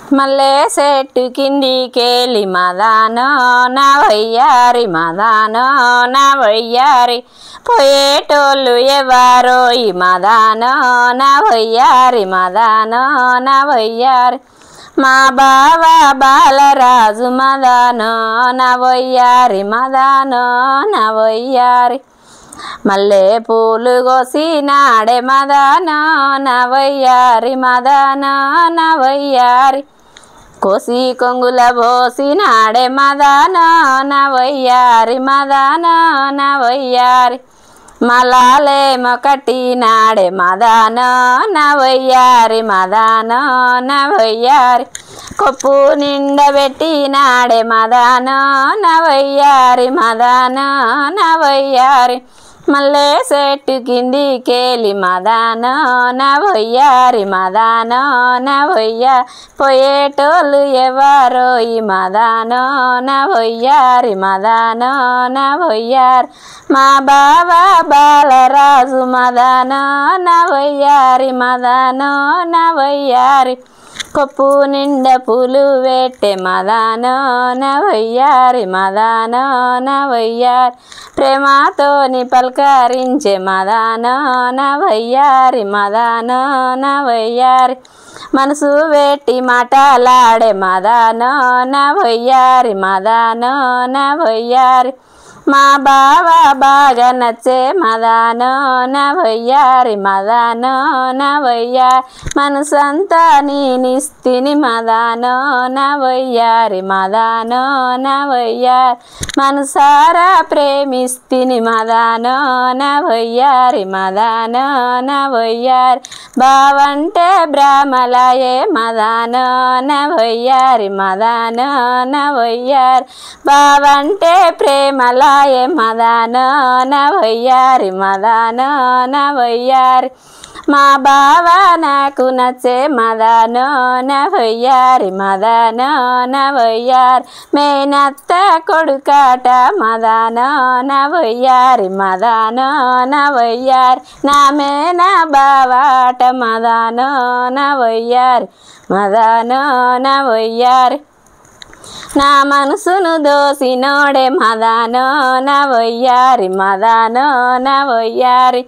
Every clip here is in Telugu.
మల్లె చెట్టు కిందికెళ్ళి మదానో నా వయ్యారి మదానో నా వయ్యారి పోయేటోళ్ళు ఎవరో ఈ మదానో నా వయ్యారి మదానో నా వయ్యారి మా బావ బాలరాజు మదానో నా వయ్యారి మదానో నా వయ్యారి మల్లె పూలు కోసినాడే మదానో నా వయ్యారి మదానో నా వయ్యారి కోసి కొంగుల పోసినాడే మదానో నా వయ్యారి మదానో నా వయ్యారి మలాలేమో కట్టినాడే మదానో నా వయ్యారి మదానో నా వయ్యారి కొప్పు నిండబెట్టినాడే మదానో నా వయ్యారి మదానో నా వయ్యారి మల్లె చెట్టు కిందికెళ్ళి మదానో నా వయ్యారి మదానో నా వయ్యారి పోయేటోళ్ళు ఎవరో ఈ మదానో నా వయ్యారి మదానో నా వయ్యారి మా బావ బాలరాజు మదానో నా వయ్యారి మదానో నా వయ్యారి కొప్పు నిండా పూలు పెట్టే మదానో నా వయ్యారి మదానో నా వయ్యారి ప్రేమతోని పలకరించే మదానో నా వయ్యారి మదానో నా వయ్యారి మనసు పెట్టి మాటలాడే మదానో నా వయ్యారి మదానో నా వయ్యారి మా బావ బాగా నచ్చే మదానో నా వయ్యారి మదానో నా వయ్యారి మనసంతా నేనిస్తిని మదానో నా వయ్యారి మదానో నా వయ్యారి మనసారా ప్రేమిస్తిని మదానో నా వయ్యారి మదానో నా వయ్యారి బావంటే బ్రాహ్మలాయే మదానో నా వయ్యారి మదానో నా వయ్యారి బావంటే ప్రేమలా మదానో నా వయ్యారి మదానో నా వయ్యారి మా బావ నాకు నచ్చే మదానో నా వయ్యారి మదానో నా వయ్యారి మేనత్త కొడుకాట మదానో నా వయ్యారి మదానో నా వయ్యారి నా మేనా బావాట మదానో నా వయ్యారి మదానో నా వయ్యారి నా మనసును దోసినోడే మదానో నా వయ్యారి మదానో నా వయ్యారి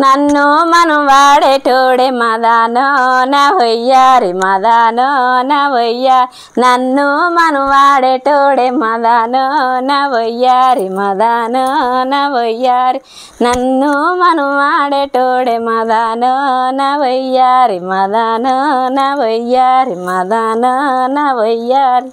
నన్ను మనం వాడేటోడే మదానో నా వయ్యారి మదానో నా వయ్యారి నన్ను మనం వాడేటోడే మదానో నా వయ్యారి మదానో నా వయ్యారి నన్ను మనం వాడేటోడే మదానో నా వయ్యారి మదానో నా వయ్యారి మదానో నా వయ్యారి